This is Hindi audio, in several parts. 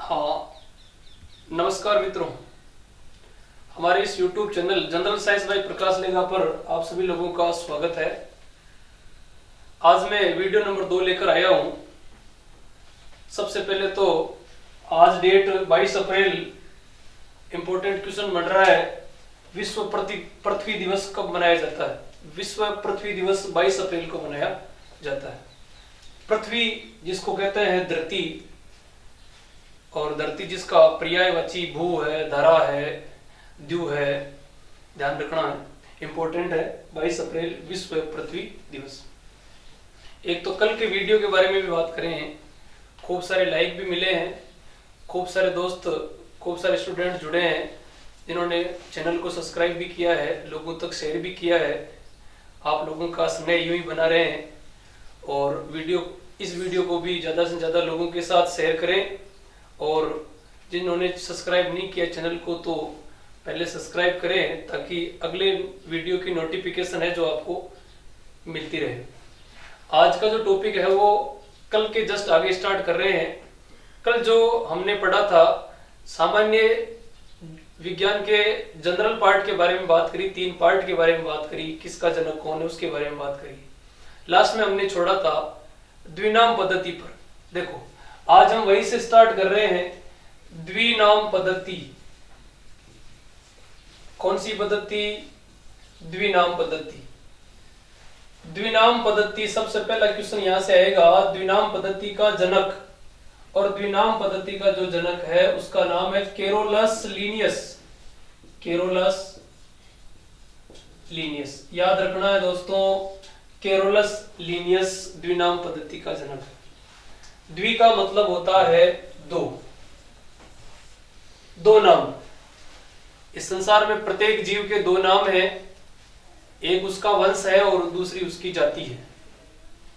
हाँ, नमस्कार मित्रों। हमारे इस YouTube channel general science by Prakash लेगा पर आप सभी लोगों का स्वागत है। आज मैं वीडियो नंबर 2 लेकर आया हूँ। सबसे पहले तो आज डेट 22 अप्रैल इम्पोर्टेंट क्वेश्चन बन रहा है। विश्व पृथ्वी दिवस कब मनाया जाता है? विश्व पृथ्वी दिवस 22 अप्रैल को मनाया जाता है। पृथ्वी जिसको कहते हैं धरती, और धरती जिसका पर्यायवाची भू है, धरा है, द्यू है, ध्यान रखना है, इंपॉर्टेंट है। 22 अप्रैल विश्व पृथ्वी दिवस। एक तो कल के वीडियो के बारे में भी बात करें, खूब सारे लाइक भी मिले हैं, खूब सारे दोस्त, खूब सारे स्टूडेंट जुड़े हैं जिन्होंने चैनल को सब्सक्राइब भी किया है, लोगों तक शेयर भी किया है। आप लोगों का स्नेह यूं ही बना रहे हैं और इस वीडियो को भी ज़्यादा से ज़्यादा लोगों के साथ शेयर करें। और जिन्होंने सब्सक्राइब नहीं किया चैनल को तो पहले सब्सक्राइब करें ताकि अगले वीडियो की नोटिफिकेशन है जो आपको मिलती रहे। आज का जो टॉपिक है वो कल के जस्ट आगे स्टार्ट कर रहे हैं। कल जो हमने पढ़ा था सामान्य विज्ञान के जनरल पार्ट के बारे में बात करी, 3 पार्ट के बारे में बात करी, किसका जनक कौन है उसके बारे में बात करी। लास्ट में हमने छोड़ा था द्विनाम पद्धति पर। देखो आज हम वहीं से स्टार्ट कर रहे हैं। द्विनाम पद्धति, कौन सी पद्धति? द्विनाम पद्धति। द्विनाम पद्धति, सबसे पहला क्वेश्चन यहां से आएगा। द्विनाम पद्धति का जनक, और द्विनाम पद्धति का जो जनक है उसका नाम है केरोलस लीनियस। केरोलस लीनियस, याद रखना है दोस्तों, केरोलस लीनियस द्विनाम पद्धति का जनक है। द्वि का मतलब होता है दो नाम। इस संसार में प्रत्येक जीव के 2 नाम हैं, एक उसका वंश है और दूसरी उसकी जाति है।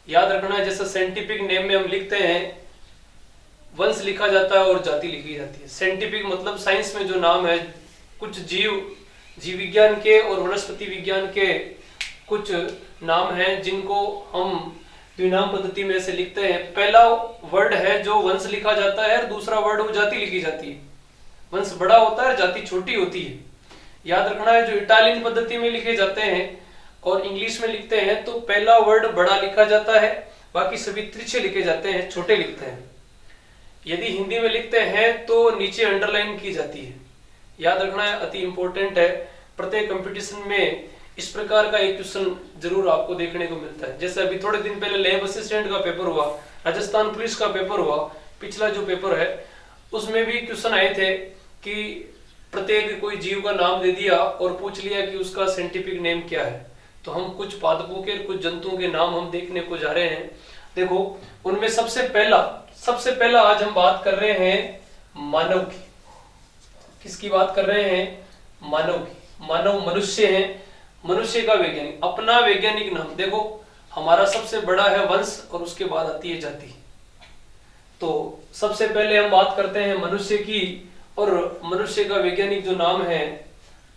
याद रखना है, जैसे साइंटिफिक नेम में हम लिखते हैं वंश लिखा जाता है और जाति लिखी जाती है। साइंटिफिक मतलब साइंस में जो नाम है, कुछ जीव विज्ञान के और वनस्पति विज्ञान के कुछ नाम हैं जिनको हम द्विनाम पद्धति में से लिखते हैं। पहला वर्ड है जो वंश लिखा जाता है और दूसरा वर्ड वो जाति लिखी जाती है। वंश बड़ा होता है और जाति छोटी होती है। याद रखना है, जो इटालियन पद्धति में लिखे जाते हैं और इंग्लिश में लिखते हैं तो पहला वर्ड बड़ा लिखा जाता है, बाकी सभी तिरछे लिखे जाते हैं, छोटे लिखते हैं। यदि हिंदी में लिखते हैं तो नीचे अंडरलाइन की जाती है। याद रखना है, अति इंपॉर्टेंट है। प्रत्येक कंपटीशन में इस प्रकार का एक क्वेश्चन जरूर आपको देखने को मिलता है। जैसे अभी थोड़े दिन पहले लैब असिस्टेंट का पेपर हुआ, राजस्थान पुलिस का पेपर हुआ, पिछला जो पेपर है उसमें भी क्वेश्चन आए थे कि प्रत्येक कोई जीव का नाम दे दिया और पूछ लिया कि उसका साइंटिफिक नेम क्या है। तो हम कुछ पादपों के, कुछ जंतुओं के नाम हम देखने को जा रहे हैं। देखो उनमें सबसे पहला आज हम बात कर रहे हैं मानव की। किसकी बात कर रहे हैं? मानव की। मानव मनुष्य है, मनुष्य का वैज्ञानिक, अपना वैज्ञानिक नाम। देखो हमारा सबसे बड़ा है वंश और उसके बाद आती है जाति। तो सबसे पहले हम बात करते हैं मनुष्य की, और मनुष्य का वैज्ञानिक जो नाम है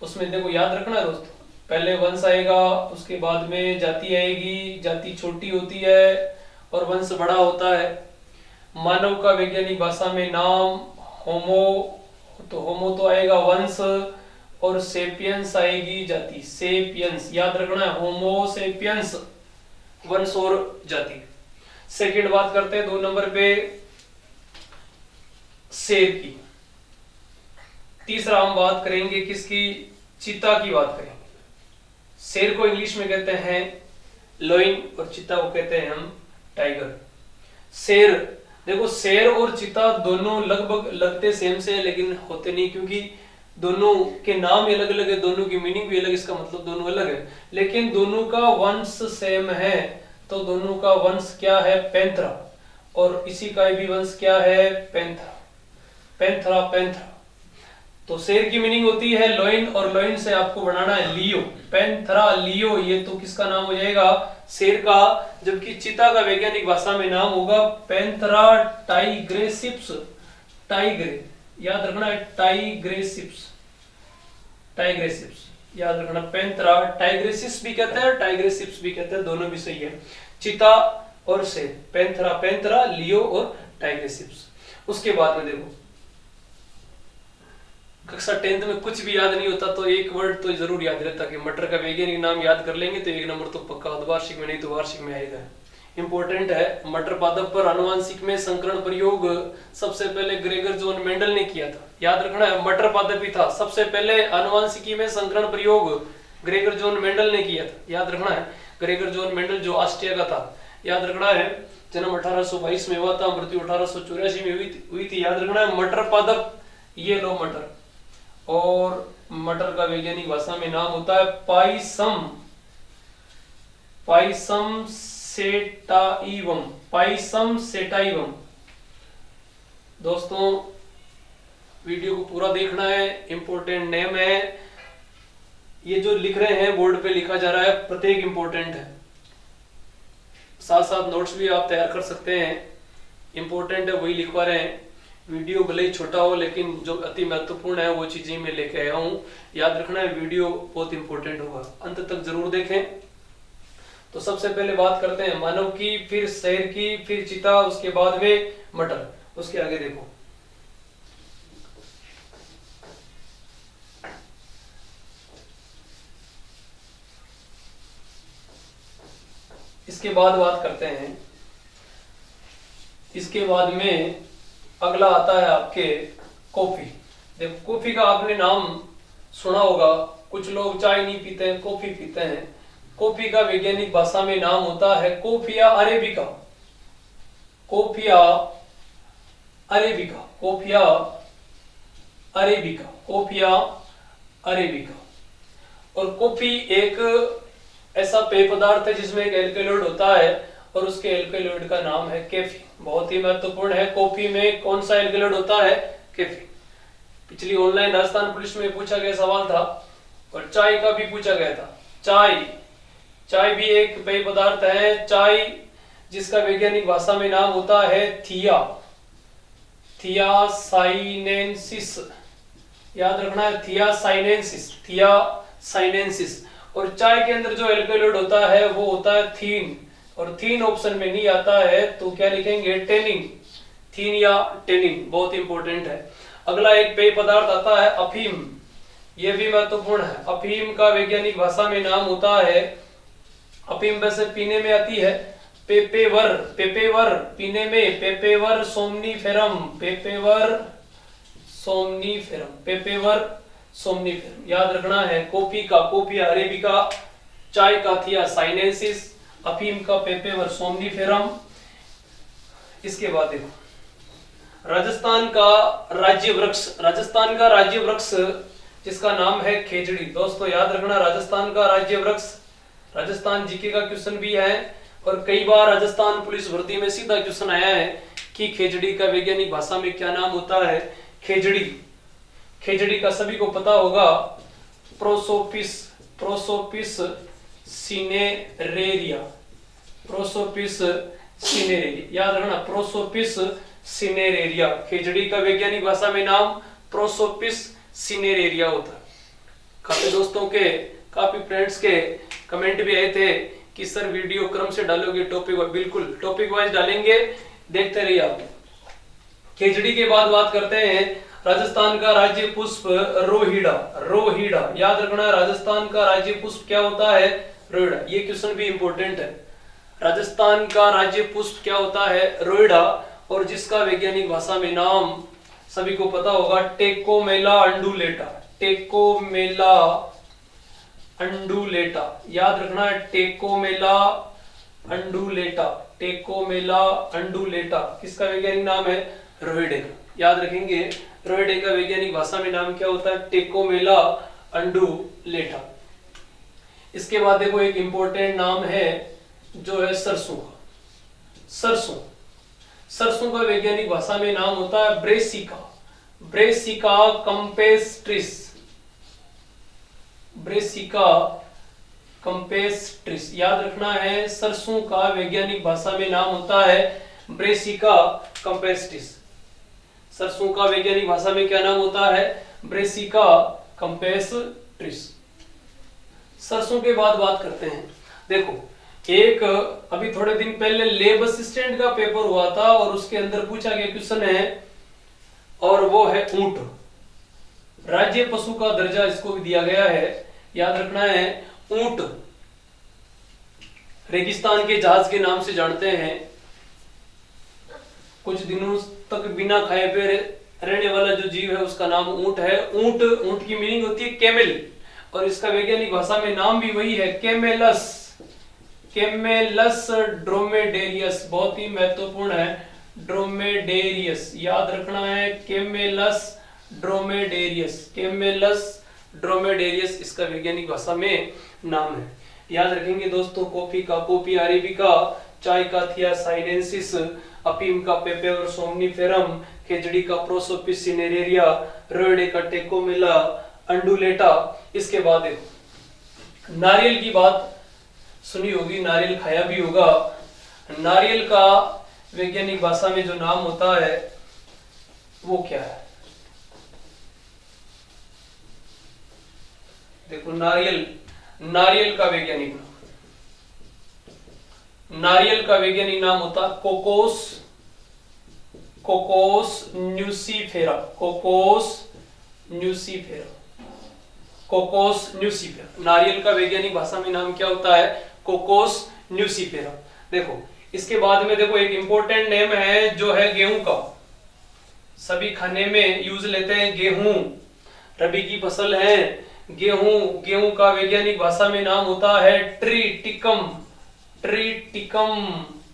उसमें देखो याद रखना दोस्तों, पहले वंश आएगा, उसके बाद में जाति आएगी। जाति छोटी होती है और वंश बड़ा होता है। मानव का वैज्ञानिक भाषा में नाम होमो, तो होमो तो आएगा वंश, और सेपियंस आएगी जाति। सेपियंस याद रखना है, होमो सेपियंस वंश और जाति। सेकंड बात करते हैं 2 नंबर पे शेर की। तीसरा हम बात करेंगे किसकी? चीता की बात करेंगे। शेर को इंग्लिश में कहते हैं लोइन और चीता को कहते हैं हम टाइगर। शेर, देखो शेर और चीता दोनों लगभग लगते सेम से है लेकिन होते नहीं, क्योंकि दोनों के नाम ही अलग अलग है, दोनों की मीनिंग भी अलग, इसका मतलब दोनों अलग है, लेकिन दोनों का वंश सेम है। तो दोनों का वंश क्या है? पैंथरा। और इसी का भी वंश क्या है? पैंथरा। पैंथरा। तो शेर की मीनिंग होती है लोइन, और लोइन से आपको बनाना है लियो। पैंथरा लियो, ये तो किसका नाम हो जाएगा? शेर का। जबकि चीता का वैज्ञानिक भाषा में नाम होगा पैंथरा टाइग्रेसिप्स। टाइग्रे, याद रखना है, टाइग्रेसिप्स याद रखना। पैंथरा, टाइग्रेसिस भी कहते हैं, टाइग्रेसिप्स भी कहते हैं, दोनों भी सही है। चीता और शेर, पैंथरा लियो और टाइग्रेसिप्स। उसके बाद में देखो कक्षा 10th में कुछ भी याद नहीं होता तो एक वर्ड तो जरूर याद रहता कि मटर का वैज्ञानिक नाम याद कर लेंगे तो 1 नंबर तो पक्का, अर्धवार्षिक में नहीं तो वार्षिक में आएगा। इंपॉर्टेंट है। मटर पादप पर आनुवांशिक में संकरण प्रयोग सबसे पहले ग्रेगर जॉन मेंडल ने किया था। याद रखना है, मटर पादप ही था, सबसे पहले आनुवांशिकी में संकरण प्रयोग ग्रेगर जॉन मेंडल ने किया था। याद रखना है, ग्रेगर जॉन मेंडल जो ऑस्ट्रिया का था। याद रखना है, जन्म 1822 में हुआ था, मृत्यु 1884 में हुई थी। याद रखना है, मटर पादप, ये लो मटर, और मटर का वैज्ञानिक भाषा में नाम होता है Pisum, Pisum sativum, Pisum sativum. दोस्तों वीडियो को पूरा देखना है, इंपॉर्टेंट नेम है। ये जो लिख रहे हैं बोर्ड पे लिखा जा रहा है प्रत्येक इंपॉर्टेंट है, साथ साथ नोट्स भी आप तैयार कर सकते हैं। इंपॉर्टेंट है वही लिखवा रहे हैं। वीडियो भले ही छोटा हो लेकिन जो अति महत्वपूर्ण है वो चीजें मैं लेके आया हूँ। याद रखना है, वीडियो बहुत इंपॉर्टेंट होगा, अंत तक जरूर देखें। तो सबसे पहले बात करते हैं मानव की, फिर शेर की, फिर चीता, उसके बाद में मटर। उसके आगे देखो, इसके बाद बात करते हैं, इसके बाद में अगला आता है आपके कॉफी। देखो कॉफी का आपने नाम सुना होगा, कुछ लोग चाय नहीं पीते हैं, कॉफी पीते हैं। कॉफी का वैज्ञानिक भाषा में नाम होता है कोफिया अरेबिका, कोफिया अरेबिका, कोफिया अरेबिका, कोफिया अरेबिका। और कॉफी एक ऐसा पेय पदार्थ है जिसमें एक एल्कलॉइड होता है और उसके एल्कलॉइड का नाम है कैफीन। बहुत ही महत्वपूर्ण है, कॉफी में कौन सा एल्कलॉइड होता है? कैफीन। पिछली ऑनलाइन राजस्थान पुलिस में पूछा गया सवाल था और चाय का भी पूछा गया था। चाय भी एक पेय पदार्थ है। चाय जिसका वैज्ञानिक भाषा में नाम होता है थियासाइनेंसिस। याद रखना है, थियासाइनेंसिस। और चाय के अंदर जो एल्कलॉइड होता है वो होता है थीन, और थीन ऑप्शन में नहीं आता है तो क्या लिखेंगे? टेनिन, थीन या टेनिन। बहुत इंपॉर्टेंट है। अगला एक पेय पदार्थ आता है अफीम, यह भी महत्वपूर्ण है। अफीम का वैज्ञानिक भाषा में नाम होता है, अफीम वैसे पीने में आती है पेपेवर, पीने में पेपेवर सोमनीफेरम, याद रखना है। कॉफी का कोफिया अरेबिका, चाय का थियासाइनेंसिस, अफीम का पेपेवर सोमनीफेरम। इसके बाद देखो राजस्थान का राज्य वृक्ष जिसका नाम है खेजड़ी। दोस्तों याद रखना, राजस्थान का राज्य वृक्ष, राजस्थान जीके का क्वेश्चन भी है और कई बार राजस्थान पुलिस भर्ती में सीधा क्वेश्चन आया है कि खेजड़ी का वैज्ञानिक भाषा में क्या नाम होता है? खेजड़ी का सभी को पता होगा, प्रोसोपिस सिनेरेरिया, याद रखना, प्रोसोपिस सिनेरेरिया। खेजड़ी का वैज्ञानिक भाषा में नाम प्रोसोपिस सिनेरेरिया होता है। काफी दोस्तों के, काफी फ्रेंड्स के कमेंट भी आए थे कि सर वीडियो क्रम से डालोगे टॉपिक वाइज? बिल्कुल टॉपिक वाइज डालेंगे, देखते रहिए आप। खेजड़ी के बाद बात करते हैं राजस्थान का राज्य पुष्प रोहिड़ा। याद रखना, राजस्थान का राज्य पुष्प क्या होता है? रोहिड़ा। ये क्वेश्चन भी इंपॉर्टेंट है। राजस्थान का राज्य पुष्प क्या होता है? रोहिड़ा। और जिसका वैज्ञानिक भाषा में नाम सभी को पता होगा टेकोमेला अंडुलेटा। याद रखना है, टेकोमेला अंडुलेटा। किसका वैज्ञानिक नाम है? रोहिड़े का। याद रखेंगे, रोहिड़े का वैज्ञानिक भाषा में नाम क्या होता है? टेकोमेला अंडुलेटा। इसके बाद देखो एक इंपॉर्टेंट नाम है जो है सरसों का। सरसों का वैज्ञानिक भाषा में नाम होता है ब्रेसिका कंपेस्ट्रिस। याद रखना है, सरसों का वैज्ञानिक भाषा में नाम होता है ब्रेसिका कंपेस्ट्रिस। सरसों का वैज्ञानिक भाषा में क्या नाम होता है? Brassica campestris. सरसों के बाद बात करते हैं, देखो एक अभी थोड़े दिन पहले लेब असिस्टेंट का पेपर हुआ था और उसके अंदर पूछा गया क्वेश्चन है और वो है ऊंट। राज्य पशु का दर्जा इसको भी दिया गया है, याद रखना है। ऊंट रेगिस्तान के जहाज के नाम से जानते हैं। कुछ दिनों तक बिना खाए पे रहने वाला जो जीव है उसका नाम ऊंट है। ऊंट, ऊंट की मीनिंग होती है कैमल, और इसका वैज्ञानिक भाषा में नाम भी वही है, कैमेलस। कैमेलस ड्रोमेडेरियस, बहुत ही महत्वपूर्ण है, ड्रोमेडेरियस, याद रखना है, कैमेलस ड्रोमेडेरियस। कैमेलस ड्रोमेडेरियस इसका वैज्ञानिक भाषा में नाम है। याद रखेंगे दोस्तों, कॉफी का पोपी अरेबिका, चाय का थिया साइनेंसिस, अफीम का पेपेवर सोमनीफेरम, खिचड़ी का प्रोसोपिस सिनेरेरिया, रोएडे का टेकोमेला अंडुलेटा। इसके बाद देखो, नारियल की बात सुनी होगी, नारियल खाया भी होगा। नारियल का वैज्ञानिक भाषा में जो नाम होता है वो क्या है? देखो, नारियल का वैज्ञानिक नाम, नारियल का वैज्ञानिक नाम होता कोकोस न्यूसीफेरा। नारियल का वैज्ञानिक भाषा में नाम क्या होता है? Cocos nucifera. देखो, इसके बाद में देखो एक इंपॉर्टेंट नेम है जो है गेहूं का। सभी खाने में यूज लेते हैं गेहूं, रबी की फसल है गेहूं का वैज्ञानिक भाषा में नाम होता है ट्रिटिकम।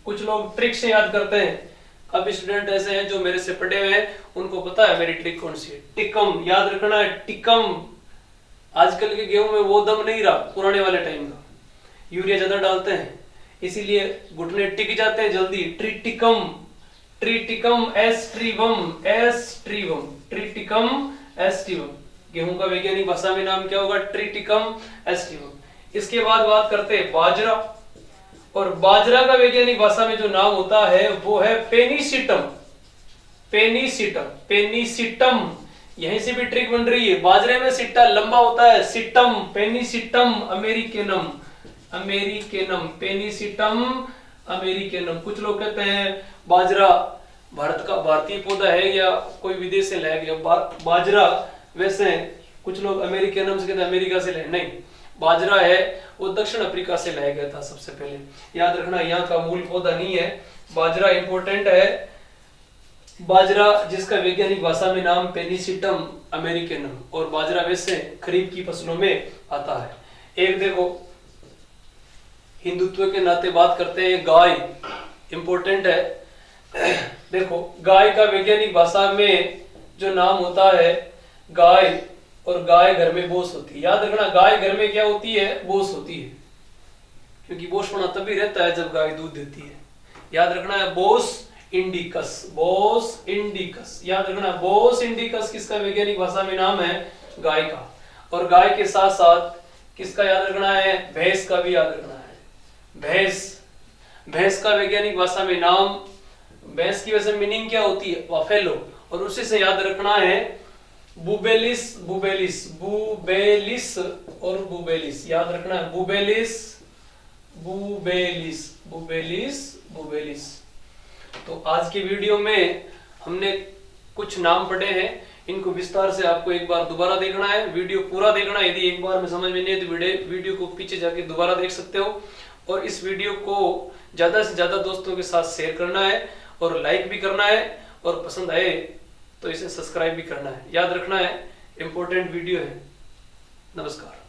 कुछ लोग ट्रिक से याद करते हैं, अब स्टूडेंट ऐसे हैं जो मेरे से पढ़े हुए हैं, उनको पता है मेरी ट्रिक कौन सी है। टिकम, याद रखना है, टिकम। आजकल के गेहूं में वो दम नहीं रहा पुराने वाले टाइम का, यूरिया ज्यादा डालते हैं इसीलिए घुटने टिक जाते हैं जल्दी। Triticum aestivum. गेहूं का वैज्ञानिक भाषा में नाम क्या होगा? Triticum aestivum. इसके बाद बात करते हैं बाजरा, और बाजरा का वैज्ञानिक भाषा में जो नाम होता है वो है पेनिसिटम। यहीं से भी ट्रिक बन रही है, बाजरे में सिट्टा लंबा होता है, सिटम, पेनिसिटम अमेरिकेनम, पेनिसिटम अमेरिकेनम। कुछ लोग कहते हैं बाजरा भारतीय पौधा है या कोई विदेश से लाया गया बाजरा, वैसे कुछ लोग अमेरिकेनम से कहते हैं अमेरिका से लाया, नहीं, बाजरा है वो दक्षिण अफ्रीका से लाया गया था सबसे पहले। याद रखना, यहाँ का मूल पौधा नहीं है। बाजरा इंपॉर्टेंट है, बाजरा जिसका वैज्ञानिक भाषा में नाम पेनिसिटम अमेरिकेनम, और बाजरा वैसे खरीफ की फसलों में आता है। एक देखो, हिंदुत्व के नाते बात करते हैं, गाय इंपॉर्टेंट है। देखो, गाय का वैज्ञानिक भाषा में जो नाम होता है गाय, और गाय घर में बोस होती है। याद रखना, गाय घर में क्या होती है? बोस होती है, क्योंकि बोसपना तभी रहता है जब गाय दूध देती है। याद रखना है, बोस इंडिकस। याद रखना, बोस इंडिकस किसका वैज्ञानिक भाषा में नाम है? गाय का। और गाय के साथ साथ किसका याद रखना है? भैंस का भी याद रखना है। भैंस का वैज्ञानिक भाषा में नाम, भैंस की वैसे मीनिंग क्या होती है? बफेलो, और उसी से याद रखना है बुबेलिस और बुबेलिस। याद रखना है, बुबेलिस। तो आज के वीडियो में हमने कुछ नाम पढ़े हैं, इनको विस्तार से आपको एक बार दोबारा देखना है, वीडियो पूरा देखना है। यदि एक बार में समझ में नहीं है तो वीडियो को पीछे जाके दोबारा देख सकते हो, और इस वीडियो को ज्यादा से ज्यादा दोस्तों के साथ शेयर करना है, और लाइक भी करना है, और पसंद आए तो इसे सब्सक्राइब भी करना है। याद रखना है, इंपॉर्टेंट वीडियो है। नमस्कार।